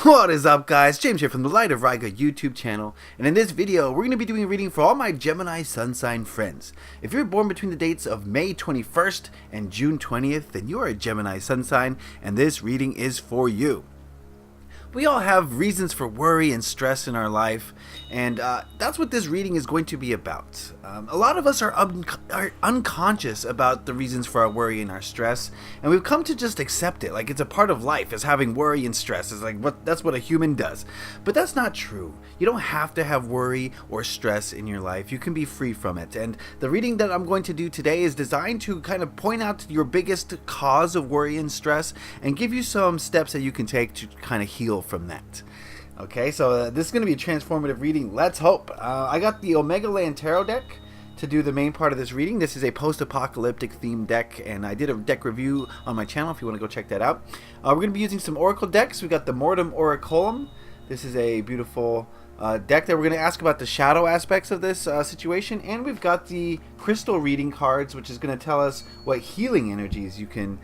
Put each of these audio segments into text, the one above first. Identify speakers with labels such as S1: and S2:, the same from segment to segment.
S1: What is up, guys? James here from the Light of Riga YouTube channel, and in this video we're going to be doing a reading for all my Gemini Sun Sign friends. If you're born between the dates of May 21st and June 20th, then you are a Gemini Sun Sign, and this reading is for you. We all have reasons for worry and stress in our life, and that's what this reading is going to be about. A lot of us are unconscious about the reasons for our worry and our stress, and we've come to just accept it, like it's a part of life, as having worry and stress. It's like that's what a human does. But that's not true. You don't have to have worry or stress in your life. You can be free from it. And the reading that I'm going to do today is designed to kind of point out your biggest cause of worry and stress and give you some steps that you can take to kind of heal from that. Okay, so this is going to be a transformative reading. Let's hope. I got the Omega Land Tarot deck to do the main part of this reading. This is a post-apocalyptic themed deck, and I did a deck review on my channel if you want to go check that out. We're going to be using some oracle decks. We got the Mortimer Oraculum. This is a beautiful deck that we're going to ask about the shadow aspects of this situation, and we've got the crystal reading cards, which is going to tell us what healing energies you can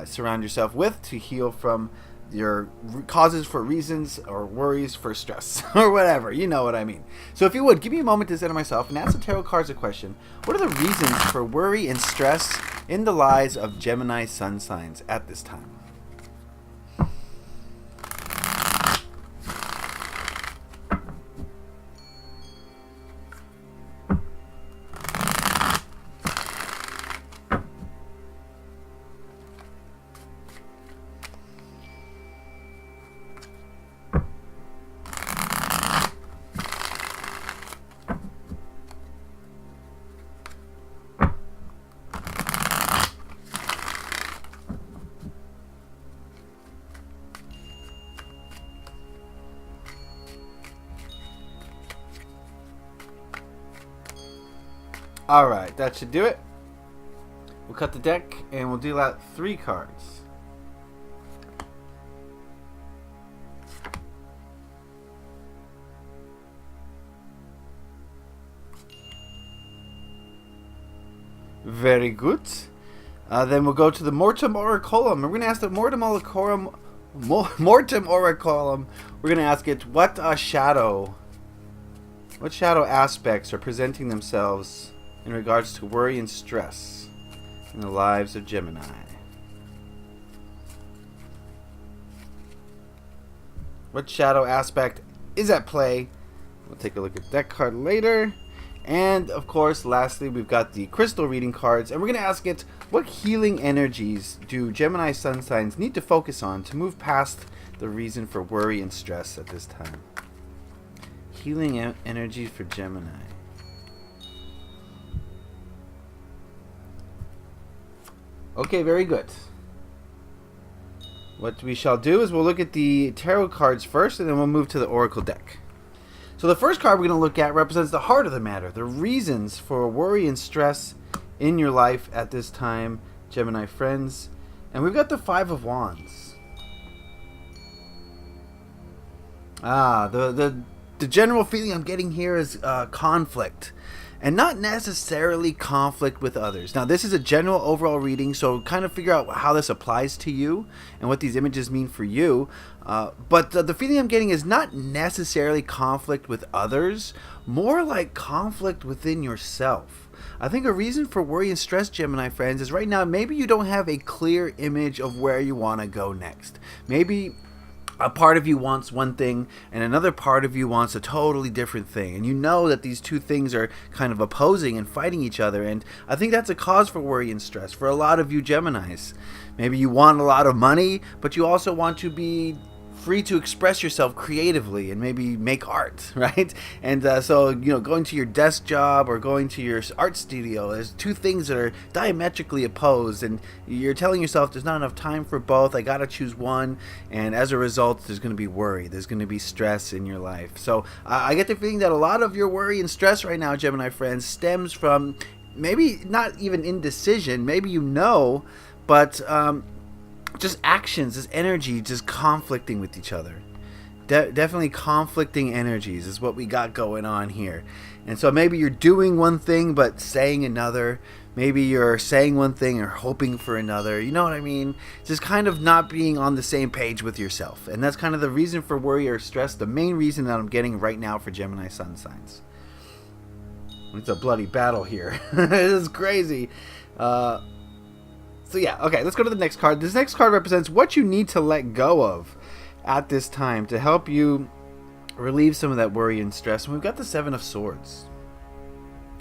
S1: surround yourself with to heal from your causes for reasons or worries for stress or whatever. You know what I mean. So if you would, give me a moment to center myself and ask the tarot cards a question. What are the reasons for worry and stress in the lives of Gemini Sun Signs at this time? Alright, that should do it. We'll cut the deck and we'll deal out 3 cards. Very good. Then we'll go to the Mortimer Oraculum. We're going to ask the Mortimer Oraculum. We're going to ask it what shadow aspects are presenting themselves in regards to worry and stress in the lives of Gemini. What shadow aspect is at play? We'll take a look at that card later. And of course, lastly, we've got the crystal reading cards, and we're going to ask it what healing energies do Gemini Sun Signs need to focus on to move past the reason for worry and stress at this time. Healing energy for Gemini. Okay, very good. What we shall do is we'll look at the tarot cards first, and then we'll move to the oracle deck. So the first card we're going to look at represents the heart of the matter, the reasons for worry and stress in your life at this time, Gemini friends. And we've got the 5 of Wands. The general feeling I'm getting here is conflict, and not necessarily conflict with others. Now, this is a general overall reading, so kind of figure out how this applies to you and what these images mean for you. But the feeling I'm getting is not necessarily conflict with others, more like conflict within yourself. I think a reason for worry and stress, Gemini friends, is right now maybe you don't have a clear image of where you want to go next. Maybe a part of you wants one thing and another part of you wants a totally different thing, and you know that these two things are kind of opposing and fighting each other, and I think that's a cause for worry and stress for a lot of you Geminis. Maybe you want a lot of money, but you also want to be free to express yourself creatively and maybe make art, right? And so, you know, going to your desk job or going to your art studio, there's two things that are diametrically opposed, and you're telling yourself there's not enough time for both, I gotta choose one, and as a result there's going to be worry, there's going to be stress in your life. So I get the feeling that a lot of your worry and stress right now, Gemini friends, stems from maybe not even indecision, maybe you know, but just actions, this energy just conflicting with each other. Definitely conflicting energies is what we got going on here. And so maybe you're doing one thing but saying another. Maybe you're saying one thing or hoping for another. You know what I mean? Just kind of not being on the same page with yourself. And that's kind of the reason for worry or stress, the main reason that I'm getting right now for Gemini Sun Signs. It's a bloody battle here. It is crazy. So yeah, okay, let's go to the next card. This next card represents what you need to let go of at this time to help you relieve some of that worry and stress. And we've got the Seven of Swords.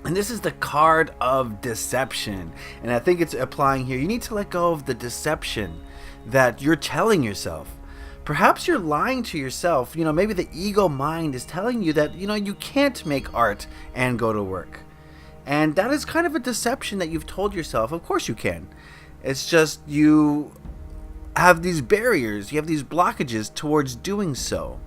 S1: And this is the card of deception. And I think it's applying here. You need to let go of the deception that you're telling yourself. Perhaps you're lying to yourself. You know, maybe the ego mind is telling you that, you know, you can't make art and go to work. And that is kind of a deception that you've told yourself. Of course you can. It's just you have these barriers. You have these blockages towards doing so.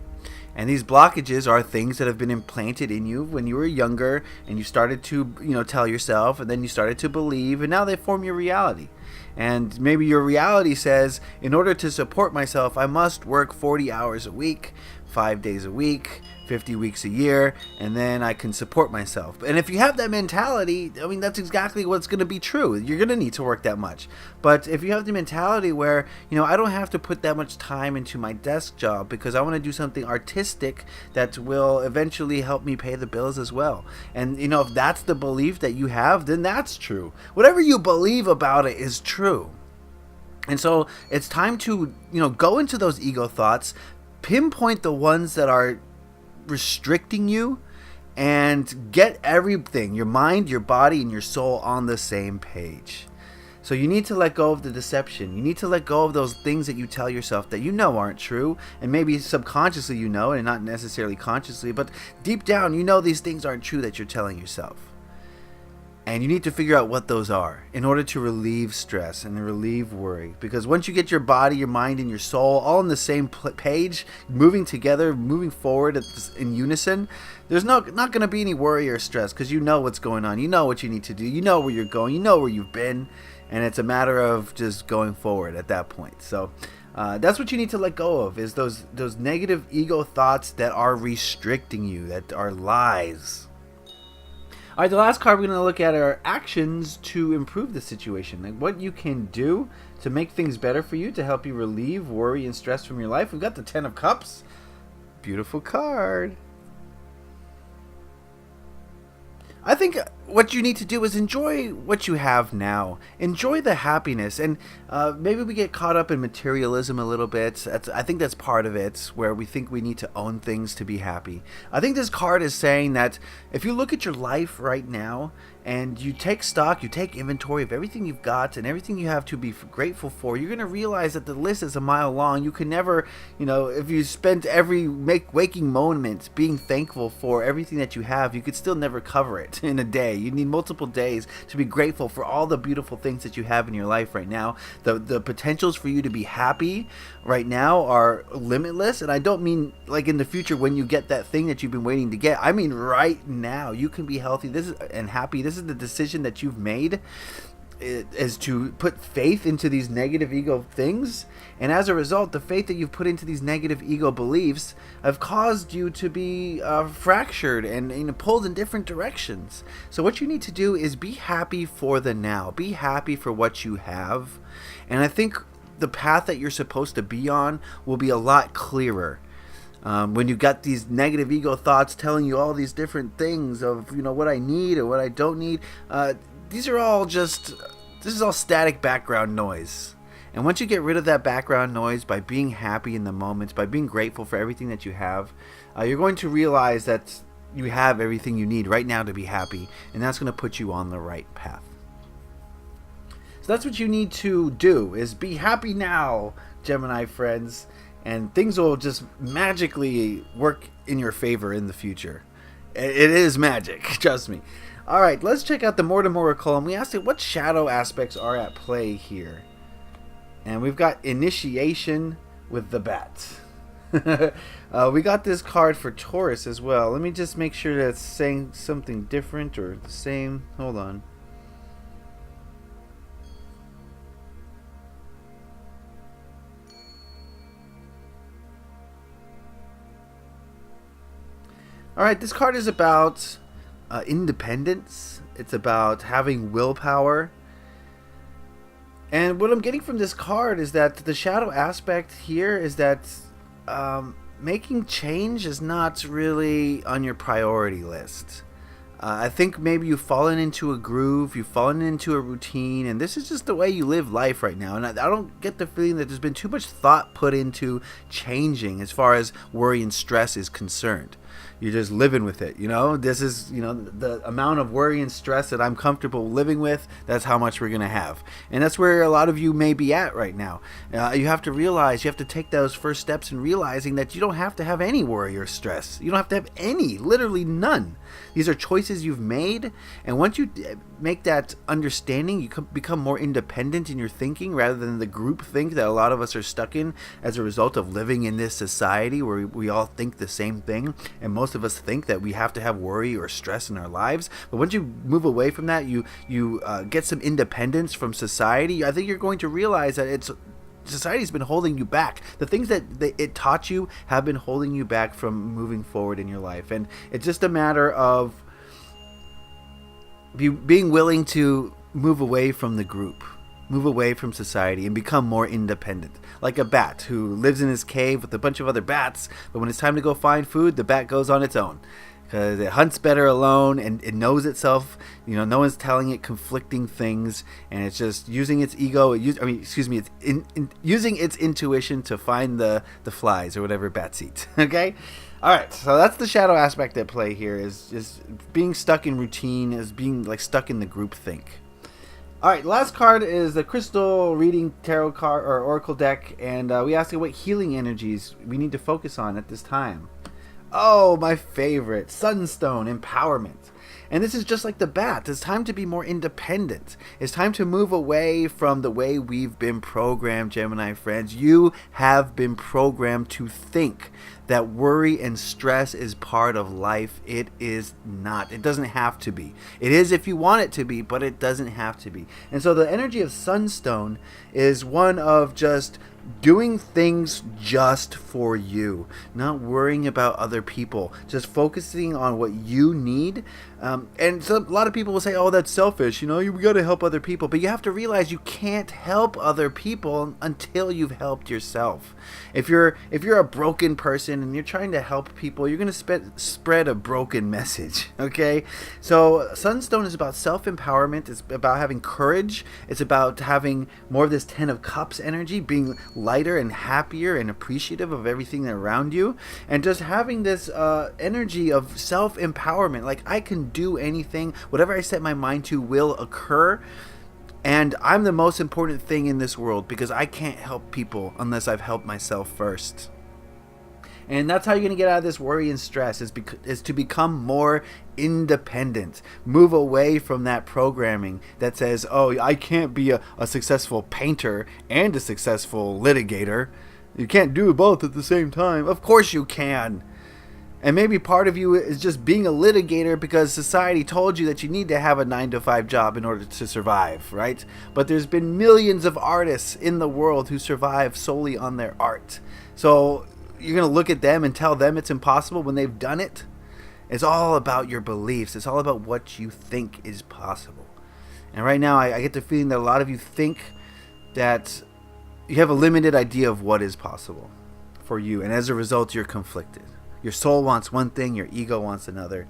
S1: And these blockages are things that have been implanted in you when you were younger and you started to, you know, tell yourself, and then you started to believe, and now they form your reality. And maybe your reality says, in order to support myself, I must work 40 hours a week, 5 days a week, 50 weeks a year, and then I can support myself. And if you have that mentality, I mean, that's exactly what's going to be true. You're going to need to work that much. But if you have the mentality where, you know, I don't have to put that much time into my desk job because I want to do something artistic that will eventually help me pay the bills as well. And, you know, if that's the belief that you have, then that's true. Whatever you believe about it is true. And so it's time to, you know, go into those ego thoughts, pinpoint the ones that are restricting you, and get everything, your mind, your body, and your soul on the same page. So you need to let go of the deception. You need to let go of those things that you tell yourself that you know aren't true, and maybe subconsciously you know, and not necessarily consciously, but deep down you know these things aren't true that you're telling yourself. And you need to figure out what those are in order to relieve stress and relieve worry. Because once you get your body, your mind, and your soul all on the same page, moving together, moving forward in unison, there's not going to be any worry or stress because you know what's going on. You know what you need to do. You know where you're going. You know where you've been. And it's a matter of just going forward at that point. So that's what you need to let go of, is those negative ego thoughts that are restricting you, that are lies. All right, the last card we're going to look at are actions to improve the situation. Like what you can do to make things better for you, to help you relieve worry and stress from your life. We've got the Ten of Cups. Beautiful card. I think what you need to do is enjoy what you have now. Enjoy the happiness. And maybe we get caught up in materialism a little bit. I think that's part of it, where we think we need to own things to be happy. I think this card is saying that if you look at your life right now and you take stock, you take inventory of everything you've got and everything you have to be grateful for, you're going to realize that the list is a mile long. You can never, you know, if you spent every waking moment being thankful for everything that you have, you could still never cover it in a day. You need multiple days to be grateful for all the beautiful things that you have in your life right now. The potentials for you to be happy right now are limitless. And I don't mean like in the future when you get that thing that you've been waiting to get. I mean right now you can be healthy and happy. This is the decision that you've made, is to put faith into these negative ego things. And as a result, the faith that you've put into these negative ego beliefs have caused you to be fractured and, you know, pulled in different directions. So what you need to do is be happy for the now. Be happy for what you have. And I think the path that you're supposed to be on will be a lot clearer. When you got these negative ego thoughts telling you all these different things of, you know, what I need or what I don't need, these are all just, this is all static background noise. And once you get rid of that background noise by being happy in the moment, by being grateful for everything that you have, you're going to realize that you have everything you need right now to be happy, and that's going to put you on the right path. So that's what you need to do, is be happy now, Gemini friends, and things will just magically work in your favor in the future. It is magic, trust me. All right, let's check out the Mortimer Oracle, and we asked it what shadow aspects are at play here. And we've got initiation with the bat. We got this card for Taurus as well. Let me just make sure that's saying something different or the same. Hold on. Alright, this card is about independence, It's about having willpower. And what I'm getting from this card is that the shadow aspect here is that making change is not really on your priority list. I think maybe you've fallen into a groove, you've fallen into a routine, and this is just the way you live life right now. And I don't get the feeling that there's been too much thought put into changing as far as worry and stress is concerned. You're just living with it, This is, the amount of worry and stress that I'm comfortable living with, that's how much we're going to have. And that's where a lot of you may be at right now. You have to realize, you have to take those first steps in realizing that you don't have to have any worry or stress. You don't have to have any, literally none. These are choices you've made, and once you make that understanding, you become more independent in your thinking rather than the group think that a lot of us are stuck in as a result of living in this society where we all think the same thing, and most of us think that we have to have worry or stress in our lives. But once you move away from that, you get some independence from society. I think you're going to realize that society's been holding you back. The things that it taught you have been holding you back from moving forward in your life. And it's just a matter of being willing to move away from the group, move away from society, and become more independent. Like a bat who lives in his cave with a bunch of other bats, but when it's time to go find food, the bat goes on its own. Because it hunts better alone, and it knows itself. No one's telling it conflicting things, and it's just using its ego. It's using its intuition to find the flies or whatever bats eat. Okay, all right. So that's the shadow aspect at play here. Is being stuck in routine, is being like stuck in the group think. All right, last card is the Crystal Reading Tarot card or Oracle deck, and we ask you what healing energies we need to focus on at this time. Oh, my favorite, Sunstone, Empowerment. And this is just like the bat. It's time to be more independent. It's time to move away from the way we've been programmed, Gemini friends. You have been programmed to think that worry and stress is part of life. It is not. It doesn't have to be. It is if you want it to be, but it doesn't have to be. And so the energy of Sunstone is one of just doing things just for you, not worrying about other people, just focusing on what you need. And so a lot of people will say, oh, that's selfish, we got to help other people. But you have to realize you can't help other people until you've helped yourself. If you're a broken person and you're trying to help people, you're going to spread a broken message, okay? So Sunstone is about self-empowerment. It's about having courage. It's about having more of this Ten of Cups energy, being lighter and happier and appreciative of everything around you, and just having this energy of self-empowerment. Like, I can do anything. Whatever I set my mind to will occur. And I'm the most important thing in this world because I can't help people unless I've helped myself first. And that's how you're going to get out of this worry and stress, is to become more independent. Move away from that programming that says, oh, I can't be a successful painter and a successful litigator. You can't do both at the same time. Of course you can. And maybe part of you is just being a litigator because society told you that you need to have a 9-to-5 job in order to survive, right? But there's been millions of artists in the world who survive solely on their art. So you're going to look at them and tell them it's impossible when they've done it? It's all about your beliefs. It's all about what you think is possible. And right now I get the feeling that a lot of you think that you have a limited idea of what is possible for you. And as a result, you're conflicted. Your soul wants one thing, your ego wants another.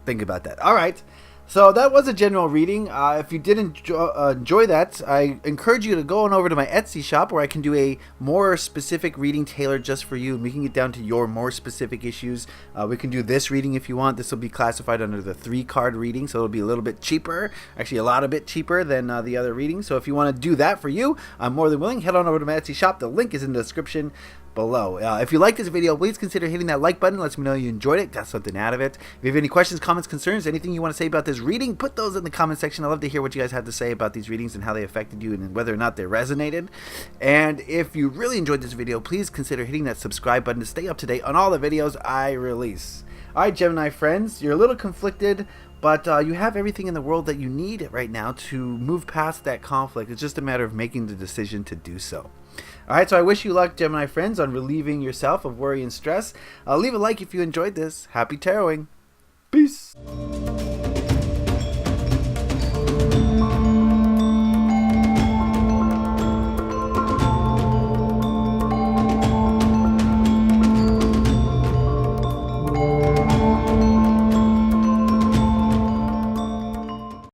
S1: Think about that. All right. So that was a general reading. If you did enjoy that, I encourage you to go on over to my Etsy shop where I can do a more specific reading tailored just for you. And we can get down to your more specific issues. We can do this reading if you want. This will be classified under the 3-card reading, so it'll be a little bit cheaper. Actually, a lot bit cheaper than the other readings. So if you want to do that for you, I'm more than willing. Head on over to my Etsy shop. The link is in the description below. If you like this video, please consider hitting that like button. Lets me know you enjoyed it, got something out of it. If you have any questions, comments, concerns, anything you want to say about this reading, put those in the comment section. I love to hear what you guys have to say about these readings and how they affected you and whether or not they resonated. And if you really enjoyed this video, please consider hitting that subscribe button to stay up to date on all the videos I release. Alright, Gemini friends, you're a little conflicted, but you have everything in the world that you need right now to move past that conflict. It's just a matter of making the decision to do so. Alright, so I wish you luck, Gemini friends, on relieving yourself of worry and stress. Leave a like if you enjoyed this. Happy taroting. Peace.